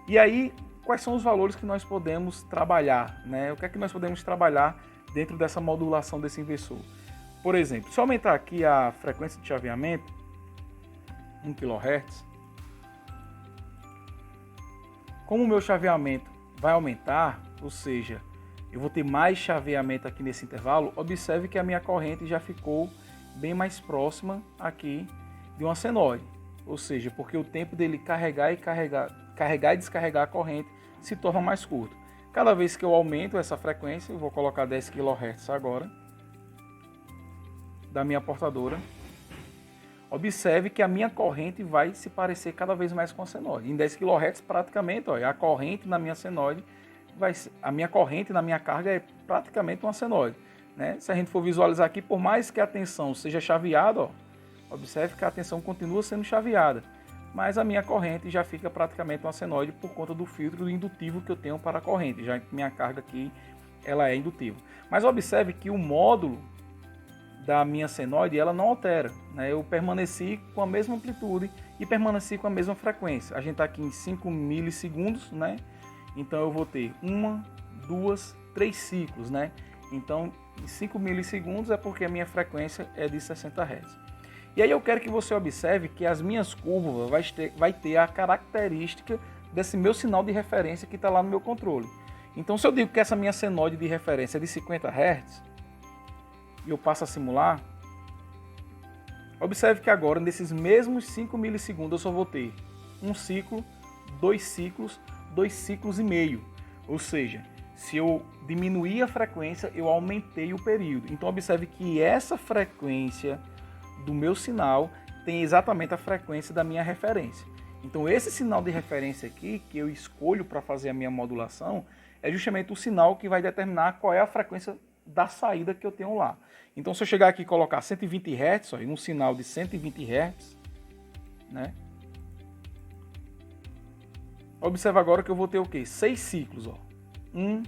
E aí, quais são os valores que nós podemos trabalhar, né? O que é que nós podemos trabalhar dentro dessa modulação desse inversor? Por exemplo, se eu aumentar aqui a frequência de chaveamento, 1 kHz, como o meu chaveamento vai aumentar, ou seja, eu vou ter mais chaveamento aqui nesse intervalo, observe que a minha corrente já ficou bem mais próxima aqui de uma senoide. Ou seja, porque o tempo dele carregar e descarregar a corrente se torna mais curto. Cada vez que eu aumento essa frequência, eu vou colocar 10 kHz agora, da minha portadora, observe que a minha corrente vai se parecer cada vez mais com a senoide. Em 10 kHz praticamente, a corrente na minha senoide, a minha corrente na minha carga é praticamente uma senoide. Né? Se a gente for visualizar aqui, por mais que a tensão seja chaveada, observe que a tensão continua sendo chaveada, mas a minha corrente já fica praticamente uma senoide por conta do filtro indutivo que eu tenho para a corrente, já que minha carga aqui ela é indutiva. Mas observe que o módulo da minha senoide ela não altera, né? Eu permaneci com a mesma amplitude e permaneci com a mesma frequência. A gente está aqui em 5 milissegundos, né? Então eu vou ter 1, 2, 3 ciclos, né? Então em 5 milissegundos é porque a minha frequência é de 60 Hz. E aí eu quero que você observe que as minhas curvas vai ter a característica desse meu sinal de referência que está lá no meu controle. Então se eu digo que essa minha senoide de referência é de 50 Hz, e eu passo a simular, observe que agora nesses mesmos 5 milissegundos eu só vou ter um ciclo, 2 ciclos e meio. Ou seja, se eu diminuir a frequência, eu aumentei o período. Então observe que essa frequência do meu sinal tem exatamente a frequência da minha referência. Então esse sinal de referência aqui, que eu escolho para fazer a minha modulação, é justamente o sinal que vai determinar qual é a frequência da saída que eu tenho lá. Então se eu chegar aqui e colocar 120 Hz, um sinal de 120 Hz, né? Observa agora que eu vou ter o quê? 6 ciclos, 1,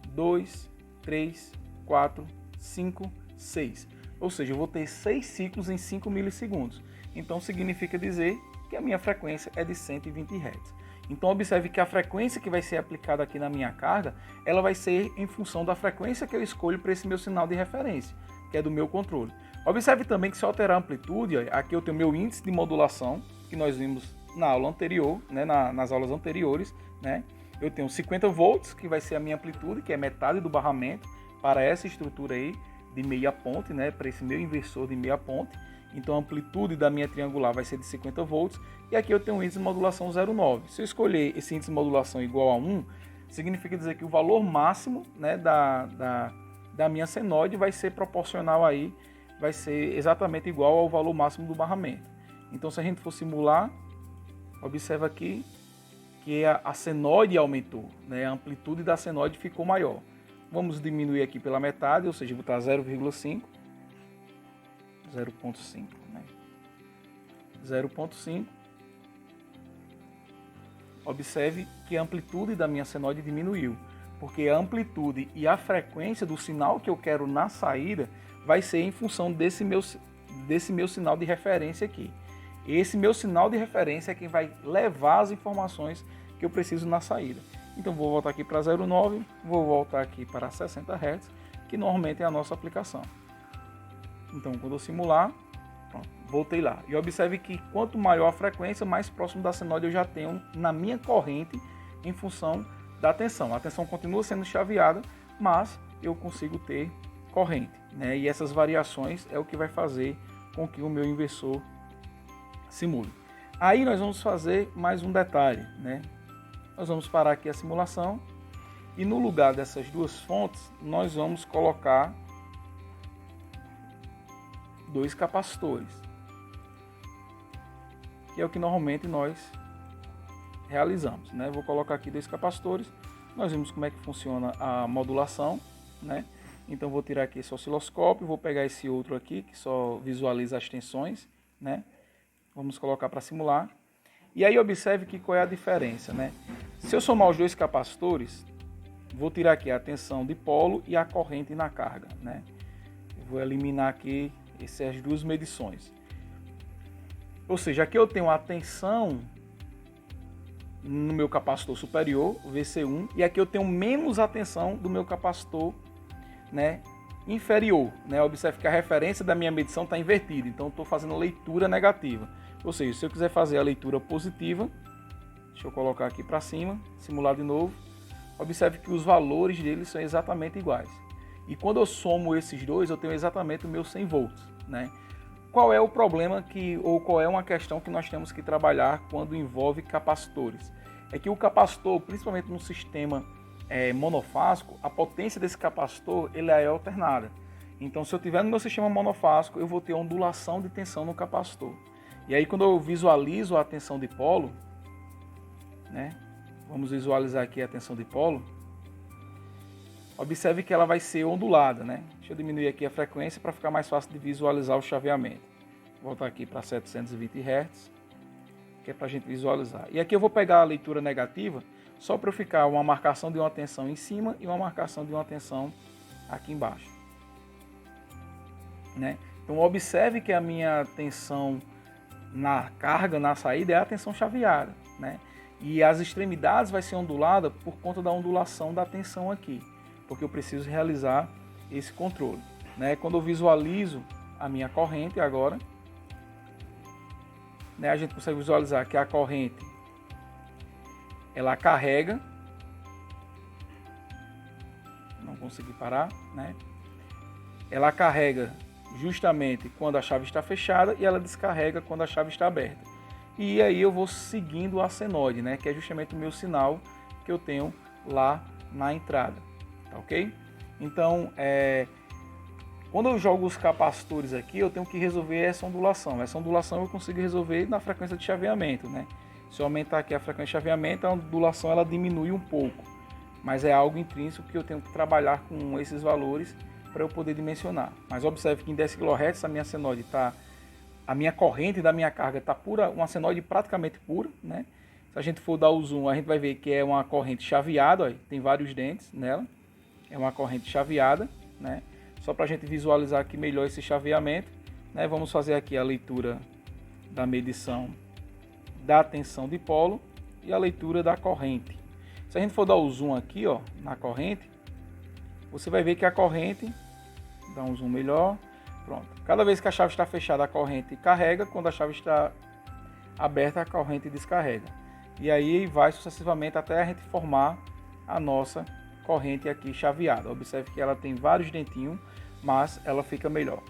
2, 3, 4, 5, 6. Ou seja, eu vou ter 6 ciclos em 5 milissegundos. Então significa dizer que a minha frequência é de 120 Hz. Então observe que a frequência que vai ser aplicada aqui na minha carga, ela vai ser em função da frequência que eu escolho para esse meu sinal de referência, que é do meu controle. Observe também que se eu alterar a amplitude, aqui eu tenho meu índice de modulação, que nós vimos na aula anterior, né, nas aulas anteriores, né? Eu tenho 50 volts, que vai ser a minha amplitude, que é metade do barramento, para essa estrutura aí de meia ponte, né, para esse meu inversor de meia ponte. Então a amplitude da minha triangular vai ser de 50 volts, e aqui eu tenho um índice de modulação 0,9. Se eu escolher esse índice de modulação igual a 1, significa dizer que o valor máximo, né, da minha senoide vai ser proporcional aí, vai ser exatamente igual ao valor máximo do barramento. Então se a gente for simular, observa aqui que a senoide aumentou, né, a amplitude da senoide ficou maior. Vamos diminuir aqui pela metade, ou seja, botar 0,5, né? 0,5. Observe que a amplitude da minha senoide diminuiu, porque a amplitude e a frequência do sinal que eu quero na saída vai ser em função desse meu sinal de referência aqui. Esse meu sinal de referência é quem vai levar as informações que eu preciso na saída. Então vou voltar aqui para 0,9, vou voltar aqui para 60 Hz, que normalmente é a nossa aplicação. Então quando eu simular, pronto, voltei lá. E observe que quanto maior a frequência, mais próximo da senoide eu já tenho na minha corrente em função da tensão. A tensão continua sendo chaveada, mas eu consigo ter corrente, né? E essas variações é o que vai fazer com que o meu inversor simule. Aí nós vamos fazer mais um detalhe, né? Nós vamos parar aqui a simulação e no lugar dessas duas fontes nós vamos colocar 2 capacitores, que é o que normalmente nós realizamos, né? Vou colocar aqui 2 capacitores. Nós vimos como é que funciona a modulação, né? Então vou tirar aqui esse osciloscópio, vou pegar esse outro aqui que só visualiza as tensões, né? Vamos colocar para simular. E aí observe que qual é a diferença, né? Se eu somar os 2 capacitores, vou tirar aqui a tensão de polo e a corrente na carga, né? Eu vou eliminar aqui essas duas medições. Ou seja, aqui eu tenho a tensão no meu capacitor superior, o VC1, e aqui eu tenho menos a tensão do meu capacitor, né, inferior. Né? Observe que a referência da minha medição está invertida, então estou fazendo a leitura negativa. Ou seja, se eu quiser fazer a leitura positiva, deixa eu colocar aqui para cima, simular de novo, observe que os valores deles são exatamente iguais. E quando eu somo esses dois, eu tenho exatamente o meu 100 volts. Né? Qual é o problema ou qual é uma questão que nós temos que trabalhar quando envolve capacitores? É que o capacitor, principalmente no sistema monofásico, a potência desse capacitor ele é alternada. Então, se eu tiver no meu sistema monofásico, eu vou ter ondulação de tensão no capacitor. E aí, quando eu visualizo a tensão de polo, né? Vamos visualizar aqui a tensão de polo. Observe que ela vai ser ondulada, né? Deixa eu diminuir aqui a frequência para ficar mais fácil de visualizar o chaveamento. Vou voltar aqui para 720 Hz, que é para a gente visualizar. E aqui eu vou pegar a leitura negativa, só para eu ficar uma marcação de uma tensão em cima e uma marcação de uma tensão aqui embaixo. Né? Então observe que a minha tensão na carga, na saída, é a tensão chaveada. Né? E as extremidades vai ser ondulada por conta da ondulação da tensão aqui, porque eu preciso realizar esse controle. Né? Quando eu visualizo a minha corrente agora, né, a gente consegue visualizar que a corrente ela carrega, não consegui parar, né? Ela carrega justamente quando a chave está fechada e ela descarrega quando a chave está aberta. E aí eu vou seguindo a senoide, né, que é justamente o meu sinal que eu tenho lá na entrada, tá ok? Então, quando eu jogo os capacitores aqui, eu tenho que resolver essa ondulação. Essa ondulação eu consigo resolver na frequência de chaveamento, né? Se eu aumentar aqui a frequência de chaveamento, a ondulação ela diminui um pouco, mas é algo intrínseco que eu tenho que trabalhar com esses valores para eu poder dimensionar. Mas observe que em 10 kHz a minha senoide está, a minha corrente da minha carga está pura, uma senoide praticamente pura, né? Se a gente for dar o zoom, a gente vai ver que é uma corrente chaveada, ó, tem vários dentes nela, é uma corrente chaveada, né? Só para a gente visualizar aqui melhor esse chaveamento, né? Vamos fazer aqui a leitura da medição da tensão de polo e a leitura da corrente. Se a gente for dar o zoom aqui, ó, na corrente, você vai ver que a corrente, dá um zoom melhor, pronto. Cada vez que a chave está fechada, a corrente carrega, quando a chave está aberta, a corrente descarrega. E aí vai sucessivamente até a gente formar a nossa corrente aqui chaveada. Observe que ela tem vários dentinhos, mas ela fica melhor.